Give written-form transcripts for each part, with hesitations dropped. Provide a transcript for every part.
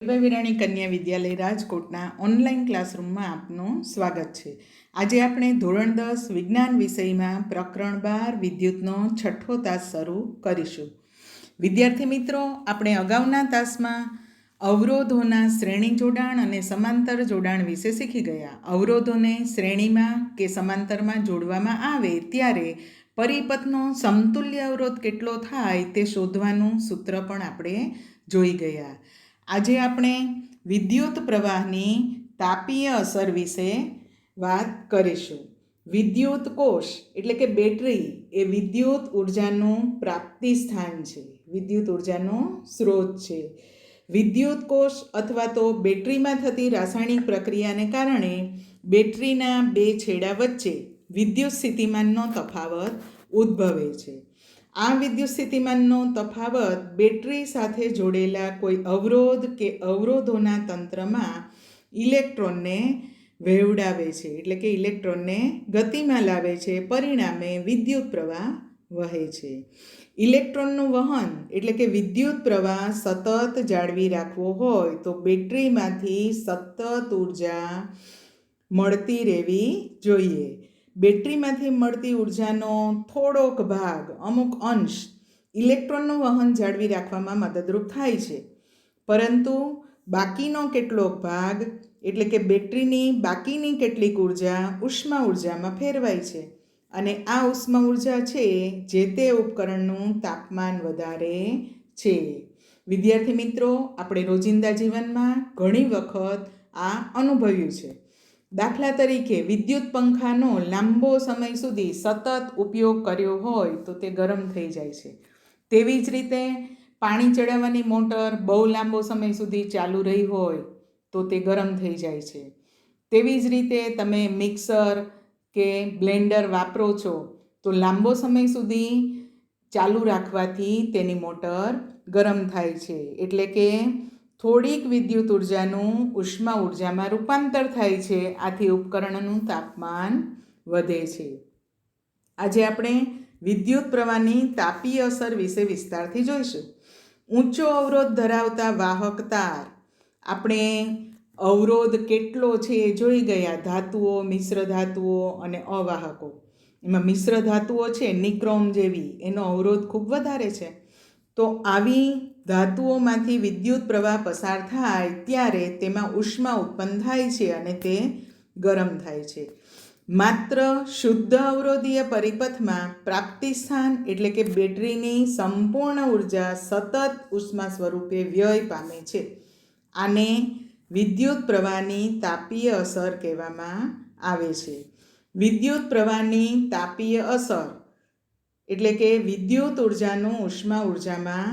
વિરાણી કન્યા વિદ્યાલય રાજકોટના ઓનલાઈન ક્લાસરૂમમાં આપનું સ્વાગત છે. આજે આપણે ધોરણ 10 વિજ્ઞાન વિષયમાં પ્રકરણ 12 વિદ્યુતનો છઠ્ઠો તાસ શરૂ કરીશું. વિદ્યાર્થી મિત્રો, આપણે અગાઉના તાસમાં અવરોધોના શ્રેણી જોડાણ અને સમાંતર જોડાણ વિશે શીખી ગયા. અવરોધોને શ્રેણીમાં કે સમાંતરમાં જોડવામાં આવે ત્યારે પરિપથનો સમતુલ્ય અવરોધ કેટલો થાય તે શોધવાનું સૂત્ર પણ આપણે જોઈ ગયા. આજે આપણે વિદ્યુત પ્રવાહની તાપીય અસર વિશે વાત કરીશું. વિદ્યુત કોષ એટલે કે બેટરી એ વિદ્યુત ઉર્જાનું પ્રાપ્તિ સ્થાન છે, વિદ્યુત ઉર્જાનો સ્ત્રોત છે. વિદ્યુત કોષ અથવા તો બેટરીમાં થતી રાસાયણિક પ્રક્રિયાને કારણે બેટરીના બે છેડા વચ્ચે વિદ્યુત સ્થિતિમાનનો તફાવત ઉદ્ભવે છે. આ વિદ્યુત સ્થિતિમાનનો તફાવત બેટરી સાથે જોડેલા કોઈ અવરોધ કે અવરોધોના તંત્રમાં ઇલેક્ટ્રોનને વહેવડાવે છે, એટલે કે ઇલેક્ટ્રોનને ગતિમાં લાવે છે. પરિણામે વિદ્યુત પ્રવાહ વહે છે. ઇલેક્ટ્રોનનું વહન એટલે કે વિદ્યુત પ્રવાહ સતત જાળવી રાખવો હોય તો બેટરીમાંથી સતત ઉર્જા મળતી રહેવી જોઈએ. બેટરીમાંથી મળતી ઉર્જાનો થોડોક ભાગ, અમુક અંશ ઇલેક્ટ્રોનનું વહન જાળવી રાખવામાં મદદરૂપ થાય છે, પરંતુ બાકીનો કેટલોક ભાગ એટલે કે બેટરીની બાકીની કેટલીક ઉર્જા ઉષ્મા ઉર્જામાં ફેરવાય છે અને આ ઉષ્મા ઉર્જા છે જે તે ઉપકરણનું તાપમાન વધારે છે. વિદ્યાર્થી મિત્રો, આપણે રોજિંદા જીવનમાં ઘણી વખત આ અનુભવ્યું છે. દાખલા તરીકે વિદ્યુત પંખાનો લાંબો સમય સુધી સતત ઉપયોગ કર્યો હોય તો તે ગરમ થઈ જાય છે. તેવી જ રીતે પાણી ચડાવવાની મોટર બહુ લાંબો સમય સુધી ચાલુ રહી હોય તો તે ગરમ થઈ જાય છે. તેવી જ રીતે તમે મિક્સર કે બ્લેન્ડર વાપરો છો તો લાંબો સમય સુધી ચાલુ રાખવાથી તેની મોટર ગરમ થાય છે. એટલે કે થોડીક વિદ્યુત ઉર્જાનું ઉષ્મા ઉર્જામાં રૂપાંતર થાય છે. આથી ઉપકરણનું તાપમાન વધે છે. આજે આપણે વિદ્યુત પ્રવાહની તાપીય અસર વિશે વિસ્તારથી જોઈશું. ઊંચો અવરોધ ધરાવતા વાહક તાર, આપણે અવરોધ કેટલો છે એ જોઈ ગયા. ધાતુઓ, મિશ્ર ધાતુઓ અને અવાહકો. એમાં મિશ્ર ધાતુઓ છે નિક્રોમ જેવી, એનો અવરોધ ખૂબ વધારે છે. તો આવી ધાતુઓમાંથી વિદ્યુત પ્રવાહ પસાર થાય ત્યારે તેમાં ઉષ્મા ઉત્પન્ન થાય છે અને તે ગરમ થાય છે. માત્ર શુદ્ધ અવરોધીય પરિપથમાં પ્રાપ્તિ સ્થાન એટલે કે બેટરીની સંપૂર્ણ ઉર્જા સતત ઉષ્મા સ્વરૂપે વ્યય પામે છે. આને વિદ્યુત પ્રવાહની તાપીય અસર કહેવામાં આવે છે. વિદ્યુત પ્રવાહની તાપીય અસર એટલે કે વિદ્યુત ઉર્જાનું ઉષ્મા ઉર્જામાં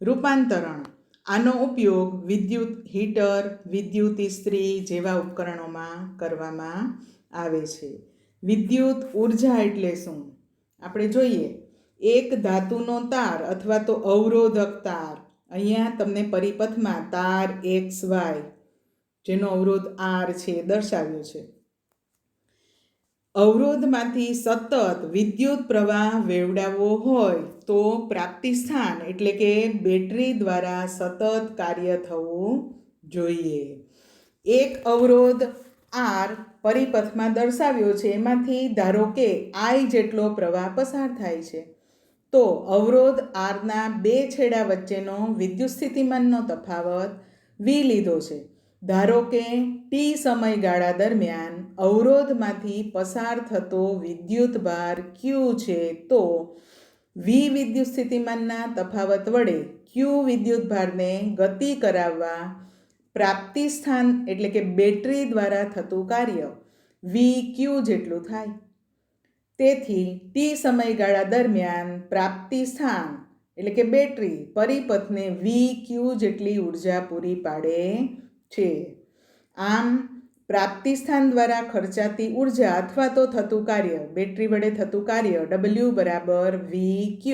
રૂપાંતરણ. આનો ઉપયોગ વિદ્યુત હીટર, વિદ્યુત ઇસ્ત્રી જેવા ઉપકરણોમાં કરવામાં આવે છે. વિદ્યુત ઉર્જા એટલે શું? આપણે જોઈએ. એક ધાતુનો તાર અથવા તો અવરોધક તાર, અહીંયા તમને પરિપથમાં તાર XY જેનો અવરોધ R છે દર્શાવ્યો છે. અવરોધમાંથી સતત વિદ્યુત પ્રવાહ વેવડાવવો હોય તો પ્રાપ્તિ સ્થાન એટલે કે બેટરી દ્વારા સતત કાર્ય થવું જોઈએ. એક અવરોધ R પરિપથમાં દર્શાવ્યો છે, એમાંથી ધારો કે I જેટલો પ્રવાહ પસાર થાય છે. તો અવરોધ Rના બે છેડા વચ્ચેનો વિદ્યુત સ્થિતિમાનનો તફાવત V લીધો છે. ધારો કે T સમયગાળા દરમિયાન અવરોધમાંથી પસાર થતો વિદ્યુત ભાર Q છે, તો V વિદ્યુત સ્થિતિમાનના તફાવત વડે Q વિદ્યુત ભારને ગતિ કરાવવા પ્રાપ્તિ સ્થાન એટલે કે બેટરી દ્વારા થતું કાર્ય VQ જેટલું થાય. તેથી T સમયગાળા દરમિયાન પ્રાપ્તિ સ્થાન એટલે કે બેટરી પરિપથને VQ જેટલી ઉર્જા પૂરી પાડે છે. આમ પ્રાપ્તિ સ્થાન દ્વારા ખર્ચાતી ઉર્જા અથવા તો થતું કાર્ય, બેટરી વડે થતું કાર્ય W બરાબર VQ.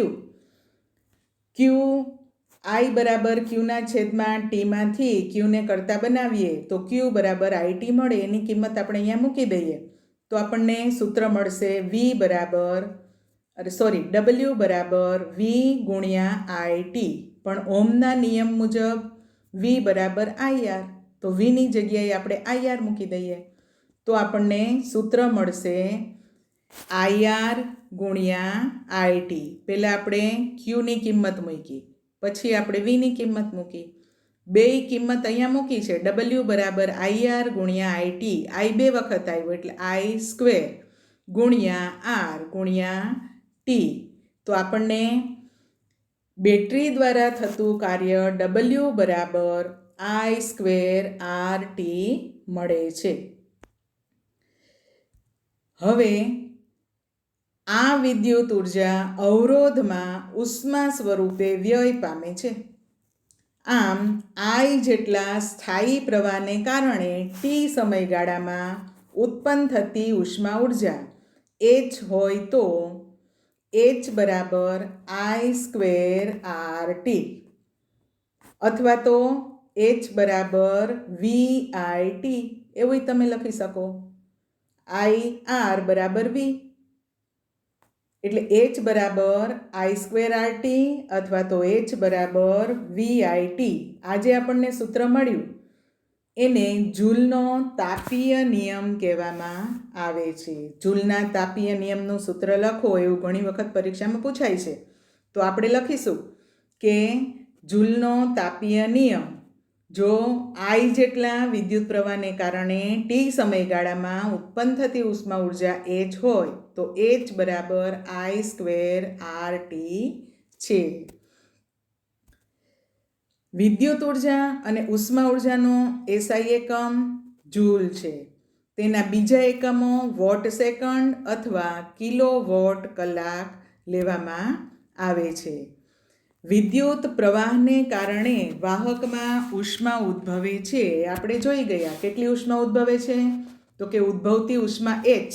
Q I બરાબર Qના છેદમાં Tમાંથી Qને કરતા બનાવીએ તો Q બરાબર IT મળે. એની કિંમત આપણે અહીંયા મૂકી દઈએ તો આપણને સૂત્ર મળશે W બરાબર V ગુણ્યા IT. પણ ઓહમના નિયમ મુજબ વી બરાબર આઈઆર. તો વીની જગ્યાએ આપણે આઈઆર મૂકી દઈએ તો આપણને સૂત્ર મળશે આઈઆર ગુણ્યા આઈટી. પહેલાં આપણે ક્યુની કિંમત મૂકી, પછી આપણે વીની કિંમત મૂકી. બેય કિંમત અહીંયા મૂકી છે. ડબલ્યુ બરાબર આઈઆર ગુણ્યા આઈટી. આઈ 2 વખત આવ્યો એટલે આઈ સ્ક્વેર ગુણ્યા આર ગુણ્યા ટી. તો આપણને બેટરી દ્વારા થતું કાર્ય ડબલ્યુ બરાબર આઈ સ્ક્વેર આર ટી મળે છે. હવે આ વિદ્યુત ઉર્જા અવરોધમાં ઉષ્મા સ્વરૂપે વ્યય પામે છે. આમ આઈ જેટલા સ્થાયી પ્રવાહને કારણે ટી સમયગાળામાં ઉત્પન્ન થતી ઉષ્મા ઉર્જા એચ હોય તો એચ બરાબર આઈ સ્ક્વેર આર ટી, અથવા તો એચ બરાબર વી આઈ ટી એવું તમે લખી શકો. આઈ આર બરાબર વી એટલે એચ બરાબર આઈ સ્ક્વેર આર ટી અથવા તો એચ બરાબર વી આઈ ટી. આજે આપણને સૂત્ર મળ્યું એને જૂલનો તાપીય નિયમ કહેવામાં આવે છે. જૂલના તાપીય નિયમનું સૂત્ર લખો એવું ઘણી વખત પરીક્ષામાં પૂછાય છે. તો આપણે લખીશું કે જૂલનો તાપીય નિયમ, જો આઈ જેટલા વિદ્યુત પ્રવાહને કારણે ટી સમયગાળામાં ઉત્પન્ન થતી ઉષ્મા ઉર્જા એચ હોય તો એચ બરાબર આઈ સ્ક્વેર આર ટી છે. વિદ્યુત ઉર્જા અને ઉષ્મા ઉર્જાનો એસઆઈ એકમ જૂલ છે. તેના બીજા એકમો વોટ સેકન્ડ અથવા કિલો વોટ કલાક લેવામાં આવે છે. વિદ્યુત પ્રવાહને કારણે વાહકમાં ઉષ્મા ઉદ્ભવે છે. આપણે જોઈ ગયા કેટલી ઉષ્મા ઉદ્ભવે છે તો કે ઉદ્ભવતી ઉષ્મા એચ.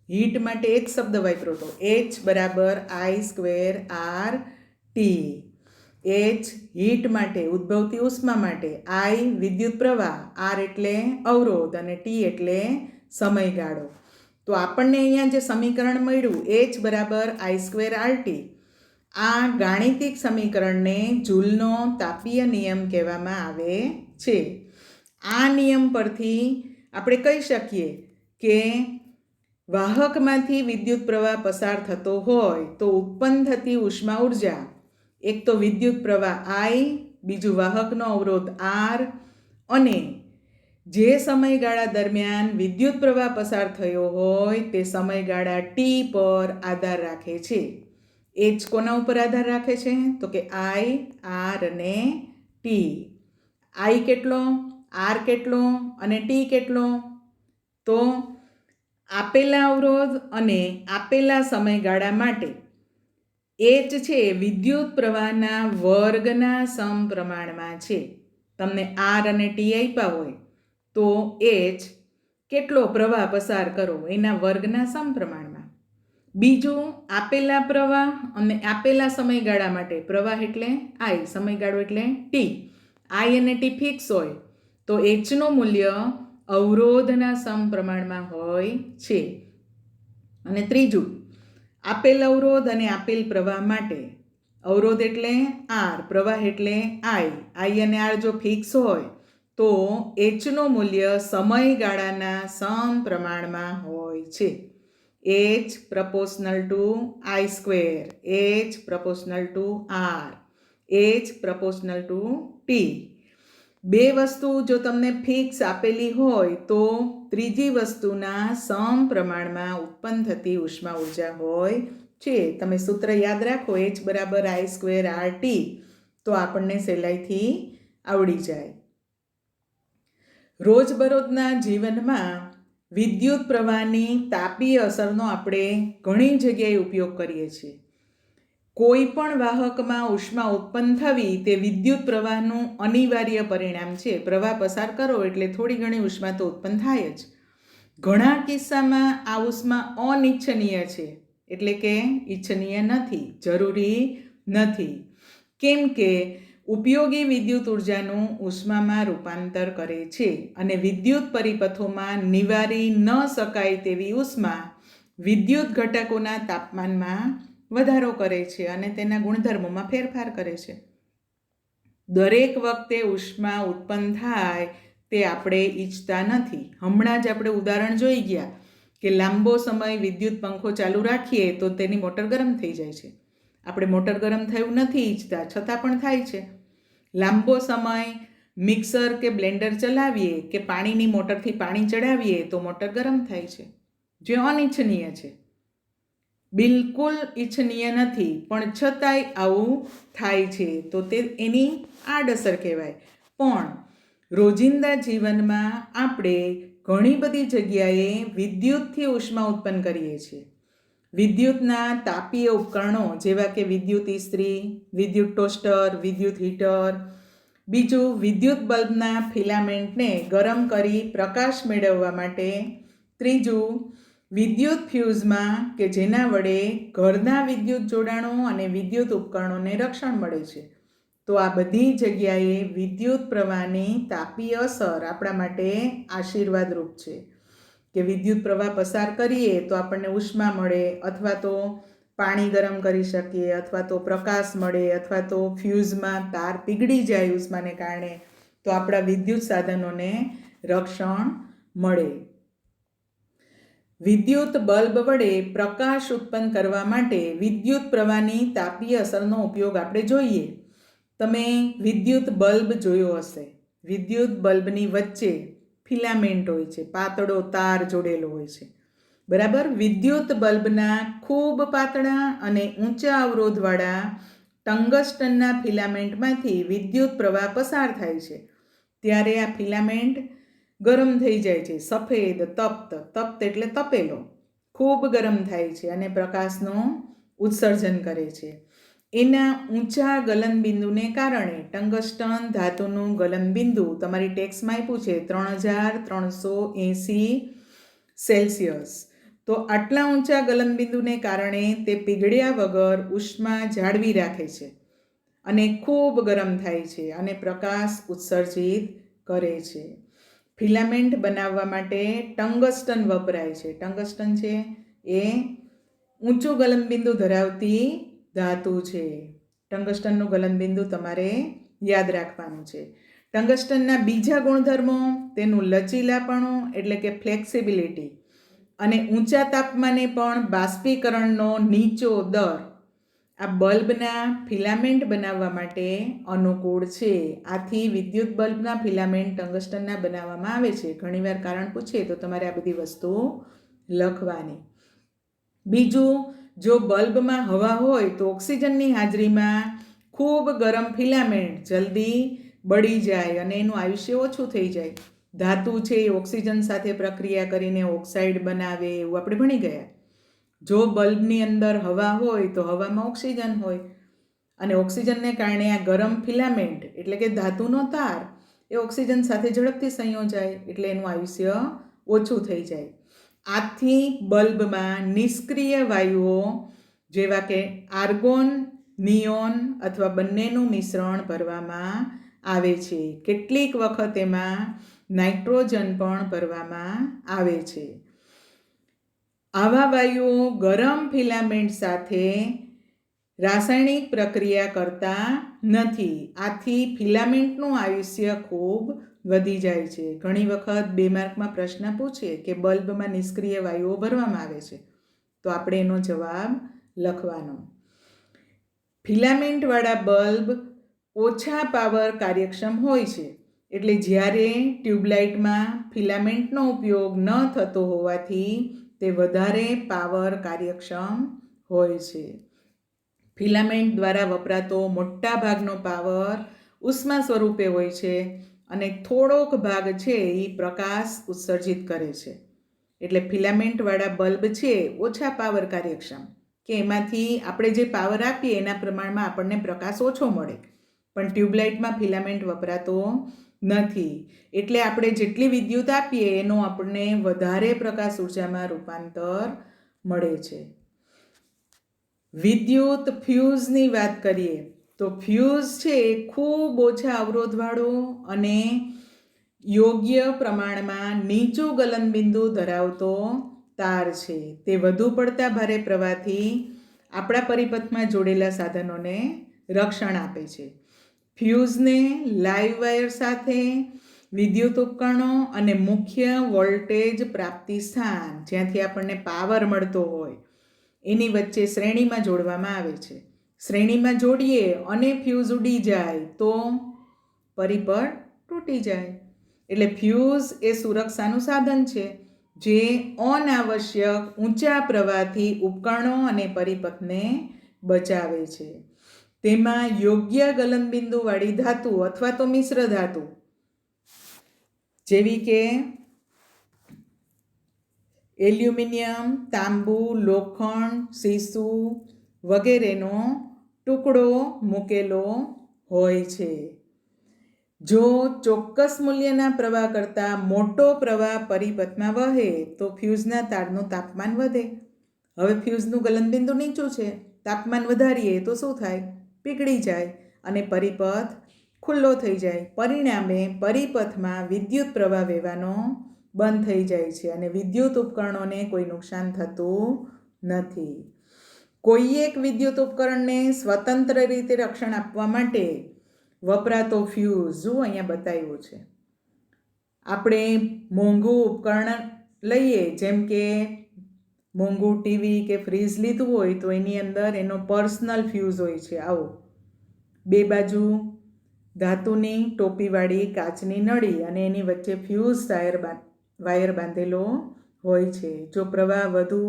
હીટ માટે એક શબ્દ વાપર્યો હતો, એચ બરાબર I square R T. H heat માટે ઉદ્ભવતી ઉષ્મા માટે, આઈ વિદ્યુત પ્રવાહ, આર એટલે અવરોધ અને ટી એટલે સમયગાળો. તો આપણને અહીંયા જે સમીકરણ મળ્યું એચ બરાબર આઈ સ્ક્વેર આર ટી, આ ગાણિતિક સમીકરણને જૂલનો તાપીય નિયમ કહેવામાં આવે છે. આ નિયમ પરથી આપણે કહી શકીએ કે વાહકમાંથી વિદ્યુત પ્રવાહ પસાર થતો હોય તો ઉત્પન્ન થતી ઉષ્મા ઉર્જા એક તો વિદ્યુત પ્રવાહ આઈ, બીજું વાહકનો અવરોધ આર, અને જે સમયગાળા દરમિયાન વિદ્યુત પ્રવાહ પસાર થયો હોય તે સમયગાળા ટી પર આધાર રાખે છે. એચ કોના ઉપર આધાર રાખે છે તો કે આઈ, આર અને ટી. આઈ કેટલો, આર કેટલો અને ટી કેટલો? તો આપેલા અવરોધ અને આપેલા સમયગાળા માટે એચ છે વિદ્યુત પ્રવાહના વર્ગના સમપ્રમાણમાં છે. તમને આર અને ટી આપ્યા હોય તો એચ કેટલો પ્રવાહ પસાર કરો એના વર્ગના સમપ્રમાણમાં. બીજું આપેલા પ્રવાહ અને આપેલા સમયગાળા માટે, પ્રવાહ એટલે આઈ, સમયગાળો એટલે ટી. આઈ અને ટી ફિક્સ હોય તો એચનું મૂલ્ય અવરોધના સમપ્રમાણમાં હોય છે. અને ત્રીજું આપેલ અવરોધ અને આપેલ પ્રવાહ માટે, અવરોધ એટલે આર, પ્રવાહ એટલે આઈ, આઈ અને આર જો ફિક્સ હોય તો એચનું મૂલ્ય સમયગાળાના સમપ્રમાણમાં હોય છે. H proportional to I square, H proportional to R, H proportional to T. બે વસ્તુ જો તમને ફિક્સ આપેલી હોય તો ત્રીજી વસ્તુના સમપ્રમાણમાં ઉત્પન્ન થતી ઉષ્મા ઉર્જા હોય છે. તમે સૂત્ર યાદ રાખો H બરાબર આઈ સ્ક્વેર આર ટી તો આપણને સહેલાઈથી આવડી જાય. રોજબરોજના જીવનમાં વિદ્યુત પ્રવાહની તાપીય અસરનો આપણે ઘણી જગ્યાએ ઉપયોગ કરીએ છીએ. કોઈ પણ વાહકમાં ઉષ્મા ઉત્પન્ન થવી તે વિદ્યુત પ્રવાહનું અનિવાર્ય પરિણામ છે. પ્રવાહ પસાર કરો એટલે થોડી ઘણી ઉષ્મા તો ઉત્પન્ન થાય જ. ઘણા કિસ્સામાં આ ઉષ્મા અનિચ્છનીય છે, એટલે કે ઈચ્છનીય નથી, જરૂરી નથી. કેમ કે ઉપયોગી વિદ્યુત ઉર્જાનું ઉષ્મામાં રૂપાંતર કરે છે અને વિદ્યુત પરિપથોમાં નિવારી ન શકાય તેવી ઉષ્મા વિદ્યુત ઘટકોના તાપમાનમાં વધારો કરે છે અને તેના ગુણધર્મોમાં ફેરફાર કરે છે. દરેક વખતે ઉષ્મા ઉત્પન્ન થાય તે આપણે ઈચ્છતા નથી. હમણાં જ આપણે ઉદાહરણ જોઈ ગયા કે લાંબો સમય વિદ્યુત પંખો ચાલુ રાખીએ તો તેની મોટર ગરમ થઈ જાય છે. આપણે મોટર ગરમ થયું નથી ઈચ્છતા, છતાં પણ થાય છે. લાંબો સમય મિક્સર કે બ્લેન્ડર ચલાવીએ કે પાણીની મોટરથી પાણી ચડાવીએ તો મોટર ગરમ થાય છે, જે અનિચ્છનીય છે, બિલકુલ ઈચ્છનીય નથી, પણ છતાંય આવું થાય છે. તો તે એની આડઅસર કહેવાય. પણ રોજિંદા જીવનમાં આપણે ઘણી બધી જગ્યાએ વિદ્યુતથી ઉષ્મા ઉત્પન્ન કરીએ છીએ. વિદ્યુતના તાપીય ઉપકરણો જેવા કે વિદ્યુત ઇસ્ત્રી, વિદ્યુત ટોસ્ટર, વિદ્યુત હીટર, બીજું વિદ્યુત બલ્બના ફિલામેન્ટને ગરમ કરી પ્રકાશ મેળવવા માટે, ત્રીજું વિદ્યુત ફ્યુઝમાં કે જેના વડે ઘરના વિદ્યુત જોડાણો અને વિદ્યુત ઉપકરણોને રક્ષણ મળે છે. તો આ બધી જગ્યાએ વિદ્યુત પ્રવાહની તાપીય અસર આપણા માટે આશીર્વાદરૂપ છે કે વિદ્યુત પ્રવાહ પસાર કરીએ તો આપણને ઉષ્મા મળે, અથવા તો પાણી ગરમ કરી શકીએ, અથવા તો પ્રકાશ મળે, અથવા તો ફ્યુઝમાં તાર પીગળી જાય ઉષ્માને કારણે, તો આપણા વિદ્યુત સાધનોને રક્ષણ મળે. વિદ્યુત બલ્બ વડે પ્રકાશ ઉત્પન્ન કરવા માટે વિદ્યુત પ્રવાહની તાપીય અસરનો ઉપયોગ આપણે જોઈએ. તમે વિદ્યુત બલ્બ જોયો હશે. વિદ્યુત બલ્બની વચ્ચે ફિલામેન્ટ હોય છે, પાતળો તાર જોડેલો હોય છે, બરાબર. વિદ્યુત બલ્બના ખૂબ પાતળા અને ઊંચા અવરોધવાળા ટંગસ્ટનના ફિલામેન્ટમાંથી વિદ્યુત પ્રવાહ પસાર થાય છે. ત્યારે આ ફિલામેન્ટ ગરમ થઈ જાય છે, સફેદ તપ્ત એટલે તપેલો, ખૂબ ગરમ થાય છે અને પ્રકાશનું ઉત્સર્જન કરે છે. એના ઊંચા ગલનબિંદુને કારણે ટંગસ્ટન ધાતુનું ગલનબિંદુ તમારી ટેક્સમાં આપ્યું છે 3380 સેલ્સિયસ. તો આટલા ઊંચા ગલનબિંદુને કારણે તે પીગળ્યા વગર ઉષ્મા જાળવી રાખે છે અને ખૂબ ગરમ થાય છે અને પ્રકાશ ઉત્સર્જિત કરે છે. ફિલામેન્ટ બનાવવા માટે ટંગસ્ટન વપરાય છે. ટંગસ્ટન છે એ ઊંચું ગલનબિંદુ ધરાવતી ધાતુ છે. ટંગસ્ટનનું ગલનબિંદુ તમારે યાદ રાખવાનું છે. ટંગસ્ટનના બીજા ગુણધર્મો, તેનું લચીલાપણું એટલે કે ફ્લેક્સિબિલિટી, અને ઊંચા તાપમાને પણ બાષ્પીકરણનો નીચો દર આ બલ્બના ફિલામેન્ટ બનાવવા માટે અનુકૂળ છે. આથી વિદ્યુત બલ્બના ફિલામેન્ટ ટંગસ્ટનના બનાવવામાં આવે છે. ઘણીવાર કારણ પૂછે તો તમારે આ બધી વસ્તુ લખવાની. બીજું, જો બલ્બમાં હવા હોય તો ઓક્સિજનની હાજરીમાં ખૂબ ગરમ ફિલામેન્ટ જલ્દી બળી જાય અને એનું આયુષ્ય ઓછું થઈ જાય. ધાતુ છે એ ઓક્સિજન સાથે પ્રક્રિયા કરીને ઓક્સાઇડ બનાવે, એવું આપણે ભણી ગયા. જો બલ્બની અંદર હવા હોય તો હવામાં ઓક્સિજન હોય અને ઓક્સિજનને કારણે આ ગરમ ફિલામેન્ટ એટલે કે ધાતુનો તાર એ ઓક્સિજન સાથે ઝડપથી સંયોજાય એટલે એનું આયુષ્ય ઓછું થઈ જાય. આથી બલ્બમાં નિષ્ક્રિય વાયુઓ જેવા કે આર્ગોન, નિયોન અથવા બંનેનું મિશ્રણ ભરવામાં આવે છે. કેટલીક વખત એમાં નાઇટ્રોજન પણ ભરવામાં આવે છે. આવા વાયુઓ ગરમ ફિલામેન્ટ સાથે રાસાયણિક પ્રક્રિયા કરતા નથી. આથી ફિલામેન્ટનું આયુષ્ય ખૂબ વધી જાય છે. ઘણી વખત 2 માર્કમાં પ્રશ્ન પૂછે કે બલ્બમાં નિષ્ક્રિય વાયુઓ ભરવામાં આવે છે, તો આપણે એનો જવાબ લખવાનો. ફિલામેન્ટવાળા બલ્બ ઓછા પાવર કાર્યક્ષમ હોય છે. એટલે જ્યારે ટ્યુબલાઇટમાં ફિલામેન્ટનો ઉપયોગ ન થતો હોવાથી તે વધારે પાવર કાર્યક્ષમ હોય છે. ફિલામેન્ટ દ્વારા વપરાતો મોટા ભાગનો પાવર ઉષ્મા સ્વરૂપે હોય છે અને થોડોક ભાગ છે એ પ્રકાશ ઉત્સર્જિત કરે છે. એટલે ફિલામેન્ટવાળા બલ્બ છે ઓછા પાવર કાર્યક્ષમ, કે એમાંથી આપણે જે પાવર આપીએ એના પ્રમાણમાં આપણને પ્રકાશ ઓછો મળે. પણ ટ્યુબલાઇટમાં ફિલામેન્ટ વપરાતો નથી, એટલે આપણે જેટલી વિદ્યુત આપીએ એનો આપણને વધારે પ્રકાશ ઉર્જામાં રૂપાંતર મળે છે. વિદ્યુત ફ્યુઝની વાત કરીએ તો ફ્યુઝ છે એ ખૂબ ઓછા અવરોધવાળો અને યોગ્ય પ્રમાણમાં નીચું ગલનબિંદુ ધરાવતો તાર છે. તે વધુ પડતા ભારે પ્રવાહથી આપણા પરિપથમાં જોડેલા સાધનોને રક્ષણ આપે છે. ફ્યુઝને લાઇવ વાયર સાથે વિદ્યુત ઉપકરણો અને મુખ્ય વોલ્ટેજ પ્રાપ્તિ સ્થાન જ્યાંથી આપણને પાવર મળતો હોય એની વચ્ચે શ્રેણીમાં જોડવામાં આવે છે. શ્રેણીમાં જોડીએ અને ફ્યુઝ ઉડી જાય તો પરિપથ તૂટી જાય. એટલે ફ્યુઝ એ સુરક્ષાનું સાધન છે જે અનાવશ્યક ઊંચા પ્રવાહથી ઉપકરણો અને પરિપથને બચાવે છે. તેમાં યોગ્ય ગલનબિંદુવાળી ધાતુ અથવા તો મિશ્ર ધાતુ જેવી કે એલ્યુમિનિયમ, તાંબુ, લોખંડ, સીસુ વગેરેનો ટુકડો મૂકેલો હોય છે. જો ચોક્કસ મૂલ્યના પ્રવાહ કરતાં મોટો પ્રવાહ પરિપથમાં વહે તો ફ્યુઝના તારનું તાપમાન વધે. હવે ફ્યુઝનું ગલનબિંદુ નીચું છે, તાપમાન વધારીએ તો શું થાય? પીગળી જાય અને પરિપથ ખુલ્લો થઈ જાય. પરિણામે પરિપથમાં વિદ્યુત પ્રવાહ વહેવાનો બંધ થઈ જાય છે અને વિદ્યુત ઉપકરણોને કોઈ નુકસાન થતું નથી. કોઈ એક વિદ્યુત ઉપકરણને સ્વતંત્ર રીતે રક્ષણ આપવા માટે વપરાતો ફ્યુઝ જો અહીંયા બતાવ્યો છે. આપણે મોંઘું ઉપકરણ લઈએ, જેમ કે મોંઘું ટીવી કે ફ્રીજ લીધું હોય તો એની અંદર એનો પર્સનલ ફ્યુઝ હોય છે. આવો બે બાજુ ધાતુની ટોપીવાળી કાચની નળી અને એની વચ્ચે ફ્યુઝ વાયર બાંધેલો હોય છે. જો પ્રવાહ વધુ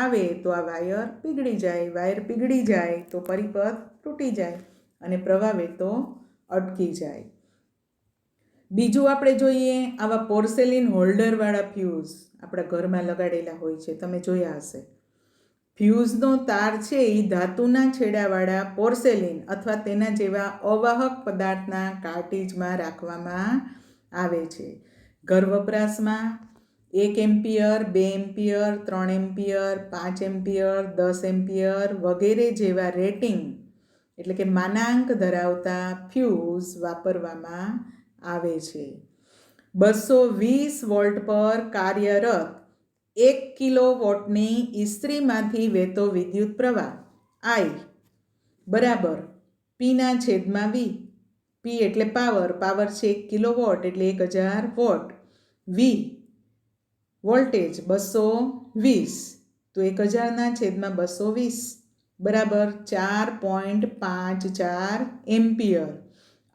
આવે તો આ વાયર પીગળી જાય. વાયર પીગળી જાય તો પરિપથ તૂટી જાય અને પ્રવાહ વહેતો અટકી જાય. બીજું આપણે જોઈએ આવા પોર્સેલિન હોલ્ડરવાળા ફ્યુઝ આપણા ઘરમાં લગાડેલા હોય છે, તમે જોયા હશે. ફ્યુઝનો તાર છે એ ધાતુના છેડાવાળા પોર્સેલિન અથવા તેના જેવા અવાહક પદાર્થના કાર્ટ્રીજમાં રાખવામાં આવે છે. ઘર વપરાશમાં 1 ampere, 2 ampere, 3 ampere, 5 ampere, 10 ampere વગેરે જેવા રેટિંગ એટલે કે માનાંક ધરાવતા ફ્યુઝ વાપરવામાં આવે છે. 220 વોલ્ટ પર કાર્યરત 1 કિલોવોટની ઇસ્ત્રીમાંથી વહેતો વિદ્યુત પ્રવાહ I બરાબર P/V. P એટલે પાવર છે 1 કિલોવોટ એટલે 1000 વોટ. V વોલ્ટેજ 220 તો 1000/220 બરાબર 4.54 એમ્પિયર.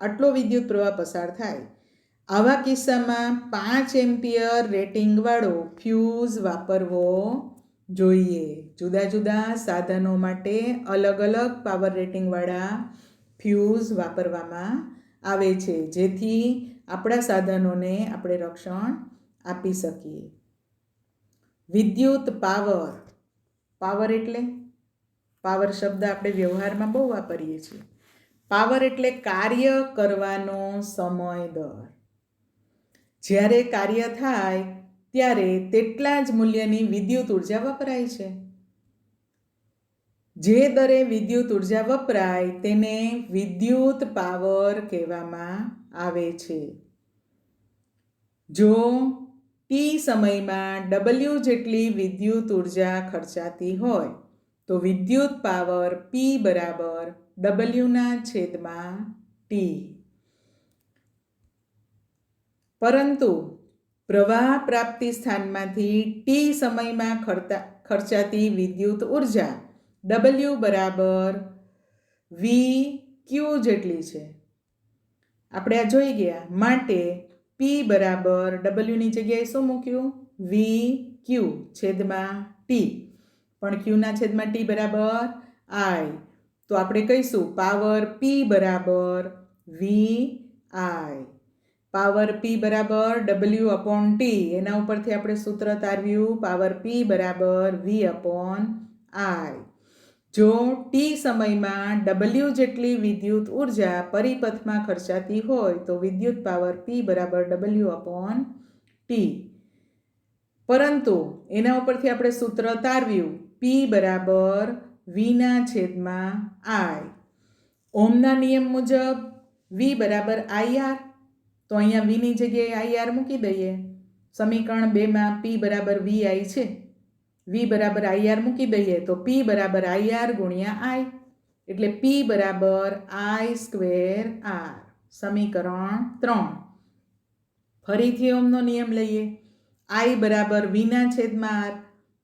આટલો વિદ્યુત પ્રવાહ પસાર થાય. આવા કિસ્સામાં 5 એમ્પિયર રેટિંગવાળો ફ્યુઝ વાપરવો જોઈએ. જુદા જુદા સાધનો માટે અલગ અલગ પાવર રેટિંગવાળા ફ્યુઝ વાપરવામાં આવે છે, જેથી આપણા સાધનોને આપણે રક્ષણ આપી શકીએ. વિદ્યુત પાવર એટલે પાવર શબ્દ આપણે વ્યવહારમાં બહુ વાપરીએ છીએ. પાવર એટલે કાર્ય કરવાનો સમય દર. જ્યારે કાર્ય થાય ત્યારે તેટલા જ મૂલ્યની વિદ્યુત ઉર્જા વપરાય છે. જે દરે વિદ્યુત ઉર્જા વપરાય તેને વિદ્યુત પાવર કહેવામાં આવે છે. જો T સમયમાં W જેટલી વિદ્યુત ઉર્જા ખર્ચાતી હોય તો વિદ્યુત પાવર P બરાબર W/T. પરંતુ પ્રવાહ પ્રાપ્તિ સ્થાનમાંથી T સમયમાં ખર્ચાતી વિદ્યુત ઉર્જા W બરાબર VQ જેટલી છે. આપણે આ જોઈ ગયા. માટે P બરાબર Wની જગ્યાએ શું મૂક્યું? VQ/T. પણ Q/T બરાબર I. તો આપણે કહીશું પાવર P બરાબર VI. પાવર P બરાબર W/T. એના ઉપરથી આપણે સૂત્ર તારવ્યું પાવર P બરાબર V/I. જો T સમયમાં W જેટલી વિદ્યુત ઉર્જા પરિપથમાં ખર્ચાતી હોય તો વિદ્યુત પાવર P બરાબર W/T. પરંતુ એના ઉપરથી આપણે સૂત્ર તારવ્યું P બરાબર V/I. ઓહમના નિયમ મુજબ V બરાબર IR. તો અહીંયા Vની જગ્યાએ IR મૂકી દઈએ. સમીકરણ 2માં P બરાબર VI છે. V બરાબર IR મૂકી દઈએ તો P બરાબર IR ગુણ્યા I. એટલે P બરાબર I²R, સમીકરણ 3. ફરીથી ઓમનો નિયમ લઈએ. I બરાબર Vના છેદમાં R,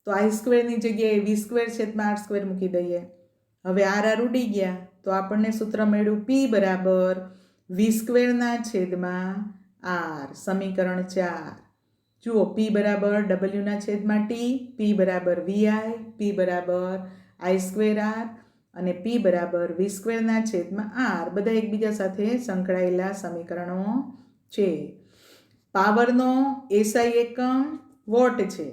તો I² જગ્યાએ V²/R² મૂકી દઈએ. હવે R ઉડી ગયા તો આપણને સૂત્ર મળ્યું P બરાબર V²ના છેદમાં R, સમીકરણ 4. જુઓ, P બરાબર Wના છેદમાં T, P બરાબર VI, P બરાબર I²R અને P બરાબર V²ના છેદમાં R, બધા એકબીજા સાથે સંકળાયેલા સમીકરણો છે. પાવરનો SI એકમ વોટ છે.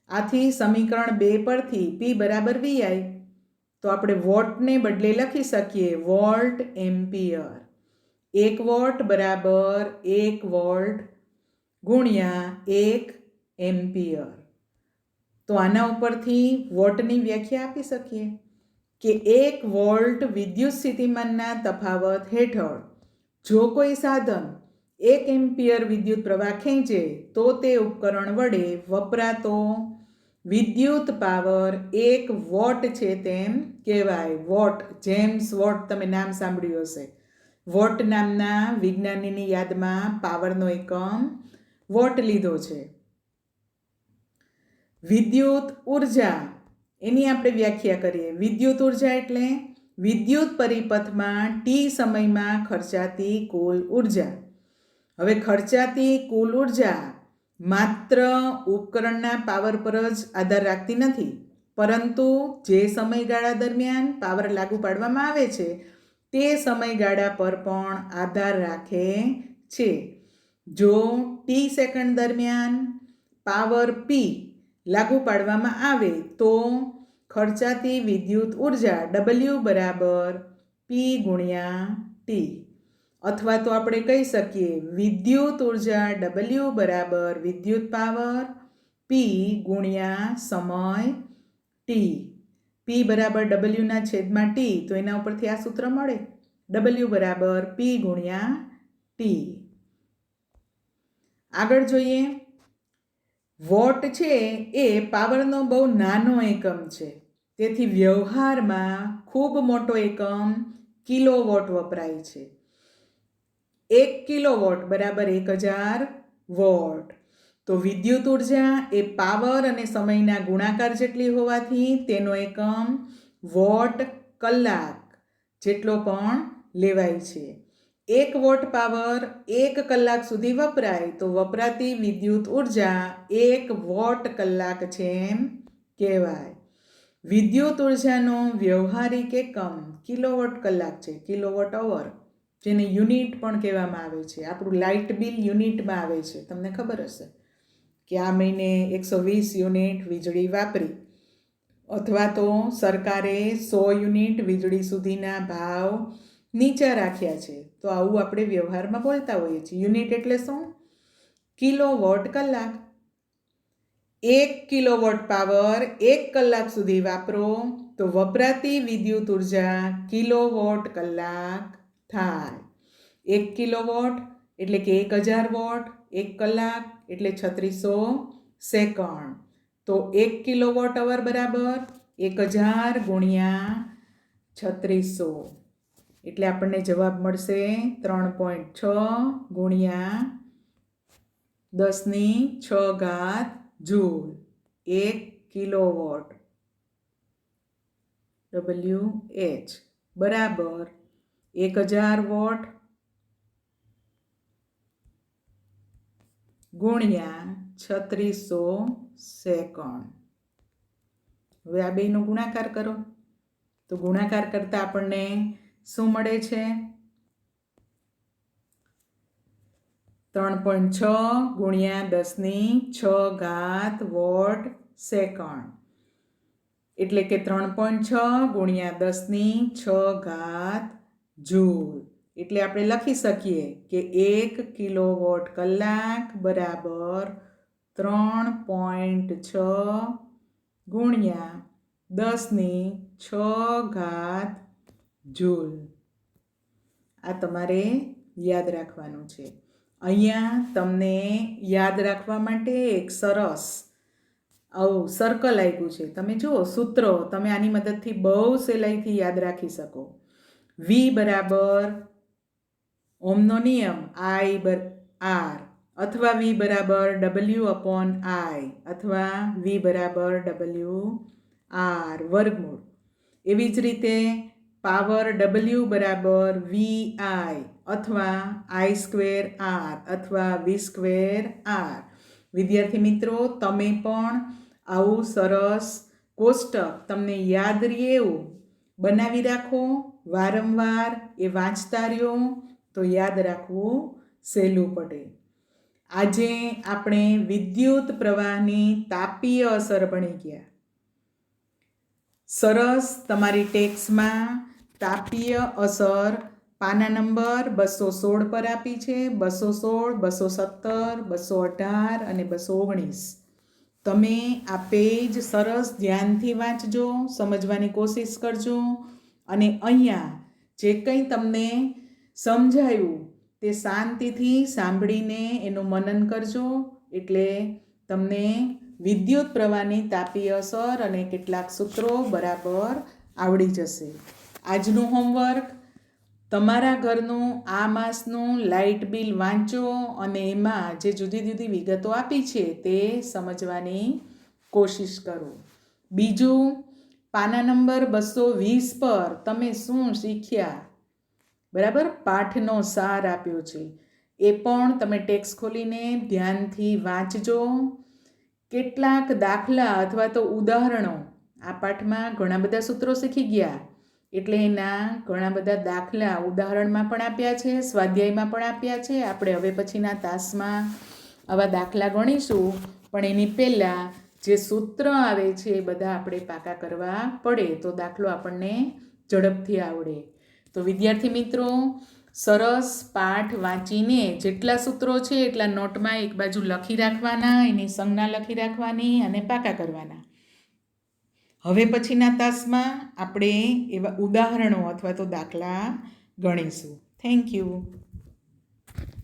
આથી સમીકરણ 2 પરથી P બરાબર VI, તો આપણે વોટને બદલે લખી શકીએ વોલ્ટ એમ્પિયર. 1 વોટ બરાબર 1 વોલ્ટ ગુણ્યા 1 એમ્પિયર. તો આના ઉપરથી વોટની વ્યાખ્યા આપી શકીએ કે 1 વોલ્ટ વિદ્યુત સ્થિતિમાનના તફાવત હેઠળ જો કોઈ સાધન 1 એમ્પિયર વિદ્યુત પ્રવાહ ખેંચે તો તે ઉપકરણ વડે વપરાતો વિદ્યુત પાવર 1 વોટ છે તેમ કહેવાય. વોટ, જેમ્સ વોટ, તમે નામ સાંભળ્યું હશે. વોટ નામના વિજ્ઞાનીની યાદમાં પાવરનો એકમ વોટ લીધો છે. વિદ્યુત ઉર્જા, એની આપણે વ્યાખ્યા કરીએ. વિદ્યુત ઉર્જા એટલે વિદ્યુત પરિપથમાં T સમયમાં ખર્ચાતી કુલ ઉર્જા. હવે ખર્ચાતી કુલ ઉર્જા માત્ર ઉપકરણના પાવર પર જ આધાર રાખતી નથી, પરંતુ જે સમયગાળા દરમિયાન પાવર લાગુ પાડવામાં આવે છે તે સમયગાળા પર પણ આધાર રાખે છે. જો T સેકન્ડ દરમિયાન પાવર P લાગુ પાડવામાં આવે તો ખર્ચાતી વિદ્યુત ઉર્જા W બરાબર P ગુણ્યા T, અથવા તો આપણે કહી શકીએ વિદ્યુત ઉર્જા W બરાબર વિદ્યુત પાવર P ગુણ્યા સમય T. P બરાબર Wના છેદમાં T, તો એના ઉપરથી આ સૂત્ર મળે W બરાબર P ગુણ્યા T. આગળ જોઈએ. વોટ છે એ પાવરનો બહુ નાનો એકમ છે, તેથી વ્યવહારમાં ખૂબ મોટો એકમ કિલોવોટ વપરાય છે. 1 કિલોવોટ બરાબર 1000 વોટ. તો વિદ્યુત ઉર્જા એ પાવર અને સમયના ગુણાકાર જેટલી હોવાથી તેનો એકમ વોટ કલાક જેટલો પણ લેવાય છે. 1 વોટ પાવર 1 કલાક સુધી વપરાય તો વપરાતી વિદ્યુત ઉર્જા 1 વોટ કલાક છે એમ કહેવાય. વિદ્યુત ઉર્જાનો વ્યવહારિક એકમ કિલોવોટ કલાક છે, કિલોવોટ અવર, જેને યુનિટ પણ કહેવામાં આવે છે. આપણું લાઇટ બિલ યુનિટમાં આવે છે. તમને ખબર હશે કે આ મહિને 120 યુનિટ વીજળી વાપરી, અથવા તો સરકારે 100 યુનિટ વીજળી સુધીના ભાવ નીચા રાખ્યા છે. તો આવું આપણે વ્યવહારમાં બોલતા હોઈએ છીએ. યુનિટ એટલે શું? કિલોવોટ કલાક. 1 કિલોવોટ પાવર 1 કલાક સુધી વાપરો તો વપરાતી વિદ્યુત ઉર્જા કિલોવોટ કલાક થાય. 1 કિલોવોટ એટલે કે 1000 વોટ, 1 કલાક એટલે 3600 સેકન્ડ. તો 1 કિલોવોટ અવર બરાબર 1000 ગુણ્યા 3600, એટલે આપણને જવાબ મળશે 3.6 ગુણ્યા 10⁶ જૂલ. 1 કિલોવોટ WH બરાબર 1000 વોટ ગુણ્યા 3600 સેકન્ડ. હવે આ બેનો ગુણાકાર કરો તો ગુણાકાર કરતાં આપણને શું મળે છે? 3.6 ગુણ્યા 10⁶ વોટ સેકન્ડ, એટલે કે 3.6 ગુણ્યા 10⁶ જૂલ. એટલે આપણે લખી શકીએ કે 1 કિલોવોટ કલાક બરાબર 3.6 ગુણ્યા 10⁶ જૂલ. આ તમારે યાદ રાખવાનું છે. અહીંયા તમને યાદ રાખવા માટે એક સરસ આવું સર્કલ આપ્યું છે, તમે જુઓ સૂત્રો તમે આની મદદથી બહુ સહેલાઈથી યાદ રાખી શકો. વી બરાબર ઓમનો નિયમ I/R, અથવા વી બરાબર W/I, અથવા વી બરાબર WR વર્ગમૂળ. એવી જ રીતે પાવર W બરાબર VI, અથવા I²R, અથવા V²R. વિદ્યાર્થી મિત્રો, તમે પણ આવું સરસ કોષ્ટક તમને યાદ રહે એવું બનાવી રાખો, વારંવાર એ વાંચતા રહ્યો તો યાદ રાખવું સહેલું પડે. આજે આપણે વિદ્યુત પ્રવાહની તાપીય અસર ભણી ગયા. સરસ, તમારી ટેક્સ્ટમાં તાપીય અસર પાના નંબર 216 પર આપી છે. 216, 217, 218 અને 219. તમે આ પેજ સરસ ધ્યાનથી વાંચજો, સમજવાની કોશિશ કરજો, અને અહીંયા જે કંઈ તમને સમજાયું તે શાંતિથી સાંભળીને એનું મનન કરજો, એટલે તમને વિદ્યુત પ્રવાહની તાપીય અસર અને કેટલાક સૂત્રો બરાબર આવડી જશે. આજનું હોમવર્ક, તમારા ઘરનું આ માસનું લાઇટ બિલ વાંચો અને એમાં જે જુદી જુદી વિગતો આપી છે તે સમજવાની કોશિશ કરો. બીજું, પાના નંબર 220 પર તમે શું શીખ્યા, બરાબર, પાઠનો સાર આપ્યો છે, એ પણ તમે ટેક્સ્ટ ખોલીને ધ્યાનથી વાંચજો. કેટલાક દાખલા અથવા તો ઉદાહરણો, આ પાઠમાં ઘણા બધા સૂત્રો શીખી ગયા એટલે એના ઘણા બધા દાખલા ઉદાહરણમાં પણ આપ્યા છે, સ્વાધ્યાયમાં પણ આપ્યા છે. આપણે હવે પછીના તાસમાં આવા દાખલા ગણીશું, પણ એની પહેલાં જે સૂત્ર આવે છે એ બધા આપણે પાકા કરવા પડે તો દાખલો આપણને ઝડપથી આવડે. તો વિદ્યાર્થી મિત્રો, સરસ પાઠ વાંચીને જેટલા સૂત્રો છે એટલા નોટમાં એક બાજુ લખી રાખવાના, એની સંજ્ઞા લખી રાખવાની અને પાકા કરવાના. હવે પછીના તાસમાં આપણે એવા ઉદાહરણો અથવા તો દાખલા ગણીશું. Thank you.